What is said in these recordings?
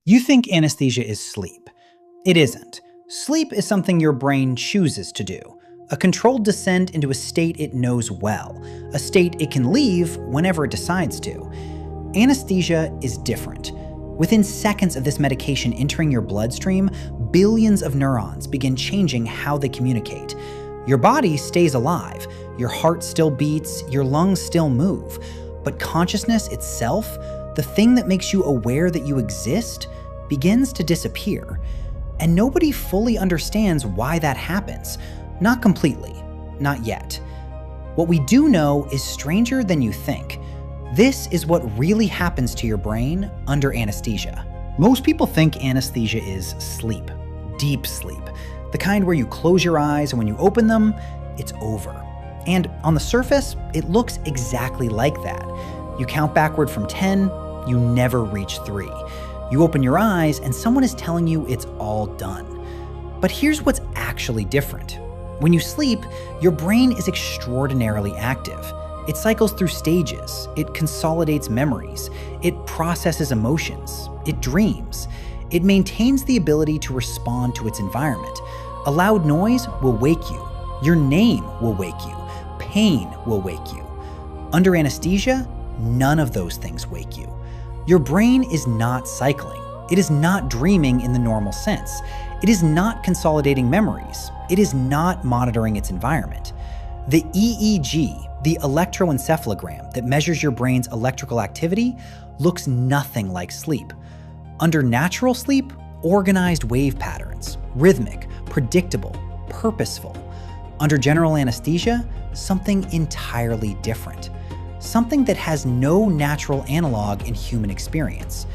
You think anesthesia is sleep. It isn't. Sleep is something your brain chooses to do, a controlled descent into a state it knows well, a state it can leave whenever it decides to. Anesthesia is different. Within seconds of this medication entering your bloodstream, billions of neurons begin changing how they communicate. Your body stays alive, your heart still beats, your lungs still move, but consciousness itself, the thing that makes you aware that you exist, begins to disappear. And nobody fully understands why that happens. Not completely. Not yet. What we do know is stranger than you think. This is what really happens to your brain under anesthesia. Most people think anesthesia is sleep. Deep sleep. The kind where you close your eyes and when you open them, it's over. And on the surface, it looks exactly like that. You count backward from 10, you never reach 3. You open your eyes and someone is telling you it's all done. But here's what's actually different. When you sleep, your brain is extraordinarily active. It cycles through stages, it consolidates memories, it processes emotions, it dreams. It maintains the ability to respond to its environment. A loud noise will wake you. Your name will wake you. Pain will wake you. Under anesthesia, none of those things wake you. Your brain is not cycling. It is not dreaming in the normal sense. It is not consolidating memories. It is not monitoring its environment. The EEG, the electroencephalogram that measures your brain's electrical activity, looks nothing like sleep. Under natural sleep, organized wave patterns, rhythmic, predictable, purposeful. Under general anesthesia, something entirely different. Something that has no natural analog in human experience.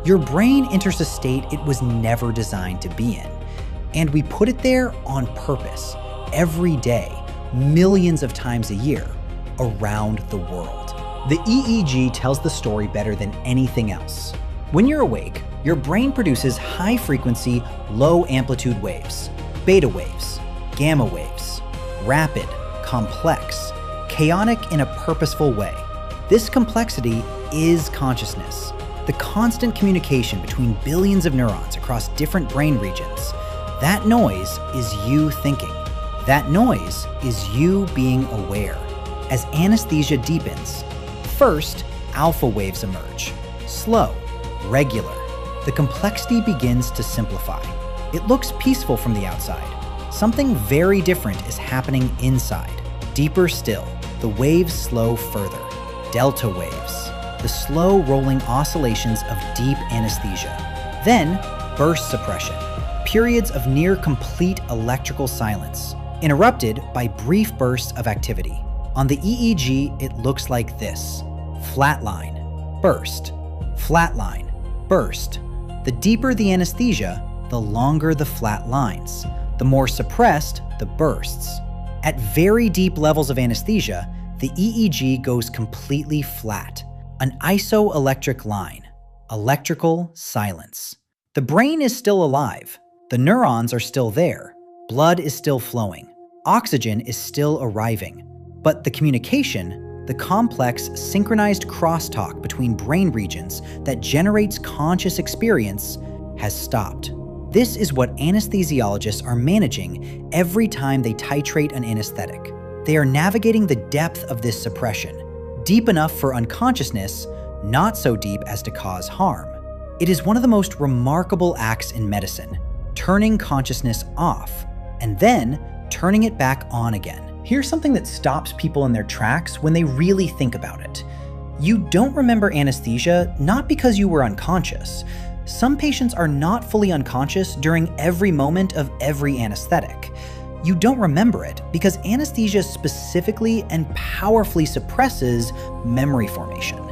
Your brain enters a state it was never designed to be in. And we put it there on purpose, every day, millions of times a year, around the world. The EEG tells the story better than anything else. When you're awake, your brain produces high-frequency, low-amplitude waves, beta waves, gamma waves, rapid, complex, chaotic in a purposeful way. This complexity is consciousness, the constant communication between billions of neurons across different brain regions. That noise is you thinking. That noise is you being aware. As anesthesia deepens, first, alpha waves emerge, slow, regular. The complexity begins to simplify. It looks peaceful from the outside. Something very different is happening inside. Deeper still, the waves slow further. Delta waves, the slow rolling oscillations of deep anesthesia. Then, burst suppression, periods of near complete electrical silence, interrupted by brief bursts of activity. On the EEG, it looks like this: flatline, burst, flatline, burst. The deeper the anesthesia, the longer the flat lines. The more suppressed, the bursts. At very deep levels of anesthesia, the EEG goes completely flat, an isoelectric line, electrical silence. The brain is still alive, the neurons are still there, blood is still flowing, oxygen is still arriving, but the communication, the complex synchronized crosstalk between brain regions that generates conscious experience, has stopped. This is what anesthesiologists are managing every time they titrate an anesthetic. They are navigating the depth of this suppression, deep enough for unconsciousness, not so deep as to cause harm. It is one of the most remarkable acts in medicine, turning consciousness off, and then turning it back on again. Here's something that stops people in their tracks when they really think about it. You don't remember anesthesia not because you were unconscious. Some patients are not fully unconscious during every moment of every anesthetic. You don't remember it because anesthesia specifically and powerfully suppresses memory formation.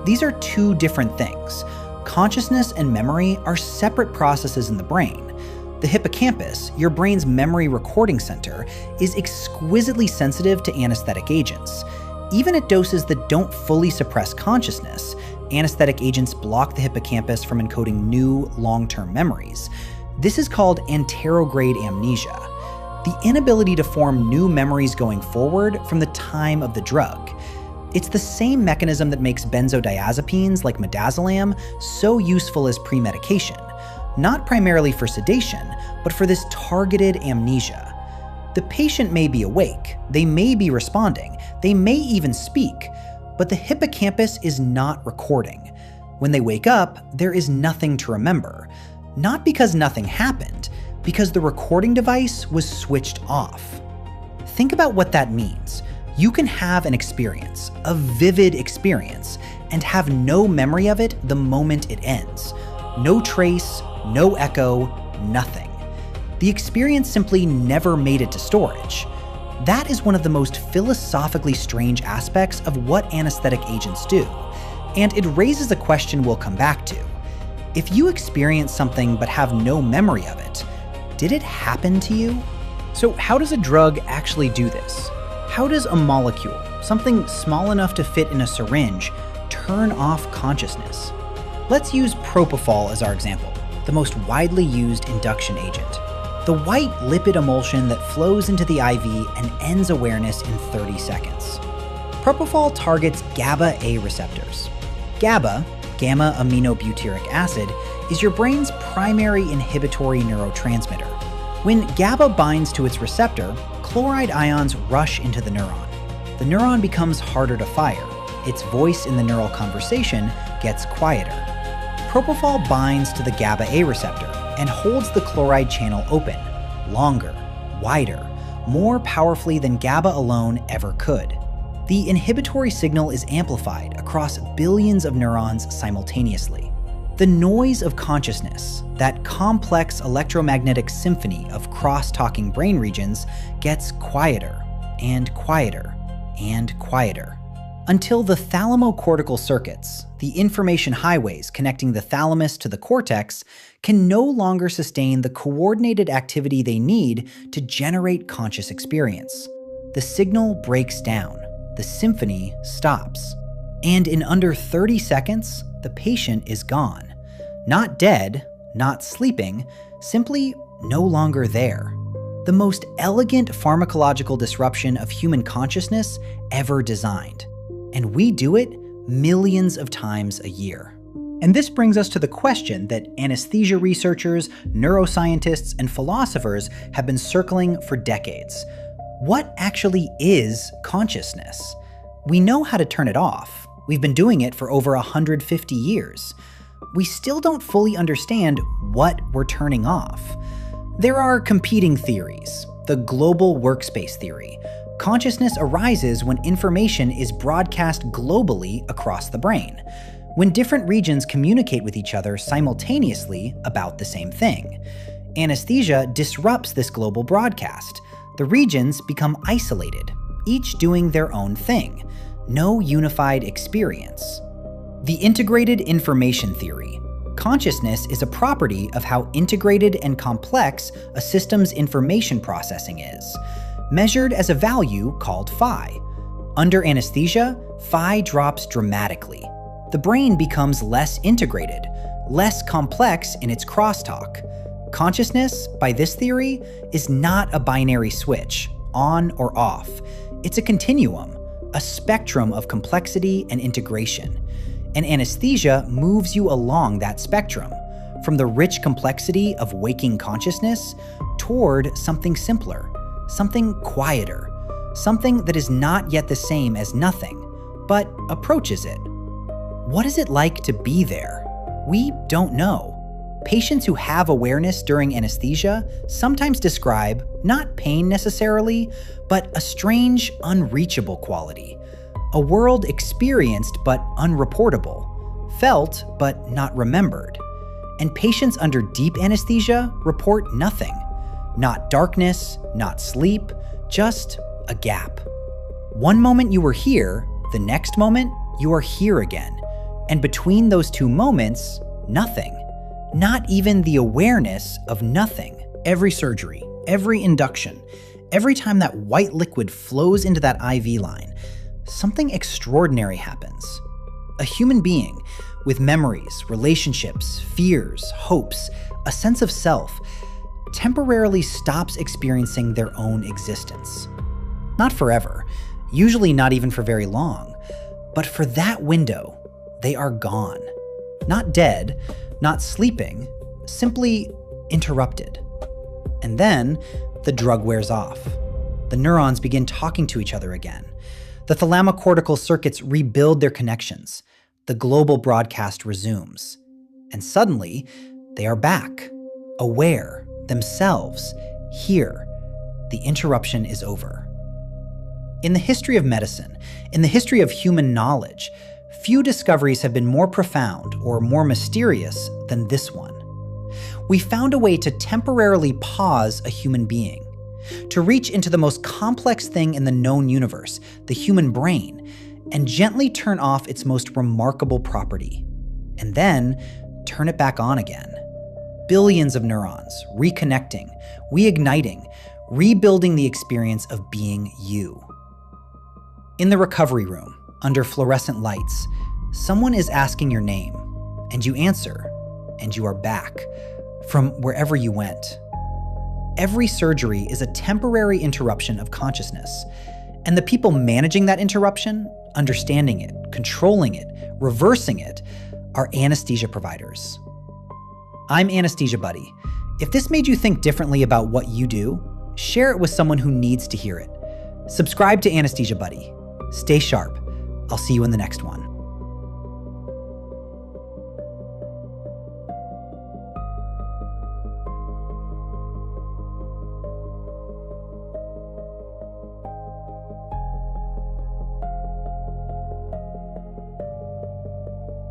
These are two different things. Consciousness and memory are separate processes in the brain. The hippocampus, your brain's memory recording center, is exquisitely sensitive to anesthetic agents. Even at doses that don't fully suppress consciousness, anesthetic agents block the hippocampus from encoding new, long-term memories. This is called anterograde amnesia, the inability to form new memories going forward from the time of the drug. It's the same mechanism that makes benzodiazepines like midazolam so useful as pre-medication, not primarily for sedation, but for this targeted amnesia. The patient may be awake, they may be responding, they may even speak, but the hippocampus is not recording. When they wake up, there is nothing to remember. Not because nothing happened, because the recording device was switched off. Think about what that means. You can have an experience, a vivid experience, and have no memory of it the moment it ends. No trace, no echo, nothing. The experience simply never made it to storage. That is one of the most philosophically strange aspects of what anesthetic agents do, and it raises a question we'll come back to. If you experience something but have no memory of it, did it happen to you? So how does a drug actually do this? How does a molecule, something small enough to fit in a syringe, turn off consciousness? Let's use Propofol as our example, the most widely used induction agent. The white lipid emulsion that flows into the IV and ends awareness in 30 seconds. Propofol targets GABA-A receptors. GABA, gamma-aminobutyric acid, is your brain's primary inhibitory neurotransmitter. When GABA binds to its receptor, chloride ions rush into the neuron. The neuron becomes harder to fire. Its voice in the neural conversation gets quieter. Propofol binds to the GABA-A receptor and holds the chloride channel open, longer, wider, more powerfully than GABA alone ever could. The inhibitory signal is amplified across billions of neurons simultaneously. The noise of consciousness, that complex electromagnetic symphony of cross-talking brain regions, gets quieter and quieter and quieter, until the thalamocortical circuits, the information highways connecting the thalamus to the cortex, can no longer sustain the coordinated activity they need to generate conscious experience. The signal breaks down, the symphony stops, and in under 30 seconds, the patient is gone. Not dead, not sleeping, simply no longer there. The most elegant pharmacological disruption of human consciousness ever designed. And we do it millions of times a year. And this brings us to the question that anesthesia researchers, neuroscientists, and philosophers have been circling for decades. What actually is consciousness? We know how to turn it off. We've been doing it for over 150 years. We still don't fully understand what we're turning off. There are competing theories. The global workspace theory. Consciousness arises when information is broadcast globally across the brain, when different regions communicate with each other simultaneously about the same thing. Anesthesia disrupts this global broadcast. The regions become isolated, each doing their own thing. No unified experience. The integrated information theory. Consciousness is a property of how integrated and complex a system's information processing is, measured as a value called phi. Under anesthesia, phi drops dramatically. The brain becomes less integrated, less complex in its crosstalk. Consciousness, by this theory, is not a binary switch, on or off. It's a continuum, a spectrum of complexity and integration. And anesthesia moves you along that spectrum, from the rich complexity of waking consciousness toward something simpler, something quieter, something that is not yet the same as nothing, but approaches it. What is it like to be there? We don't know. Patients who have awareness during anesthesia sometimes describe, not pain necessarily, but a strange, unreachable quality. A world experienced but unreportable, felt but not remembered. And patients under deep anesthesia report nothing. Not darkness, not sleep, just a gap. One moment you were here, the next moment you are here again. And between those two moments, nothing. Not even the awareness of nothing. Every surgery, every induction, every time that white liquid flows into that IV line, something extraordinary happens. A human being with memories, relationships, fears, hopes, a sense of self, temporarily stops experiencing their own existence. Not forever, usually not even for very long, But for that window, they are gone. Not dead, not sleeping, simply interrupted. And then the drug wears off. The neurons begin talking to each other again. The thalamocortical circuits rebuild their connections. The global broadcast resumes. And suddenly, they are back, aware, themselves, here. The interruption is over. In the history of medicine, in the history of human knowledge, few discoveries have been more profound or more mysterious than this one. We found a way to temporarily pause a human being, to reach into the most complex thing in the known universe, the human brain, and gently turn off its most remarkable property, and then turn it back on again. Billions of neurons, reconnecting, reigniting, rebuilding the experience of being you. In the recovery room, under fluorescent lights, someone is asking your name, and you answer, and you are back, from wherever you went. Every surgery is a temporary interruption of consciousness, and the people managing that interruption, understanding it, controlling it, reversing it, are anesthesia providers. I'm Anesthesia Buddy. If this made you think differently about what you do, share it with someone who needs to hear it. Subscribe to Anesthesia Buddy. Stay sharp. I'll see you in the next one.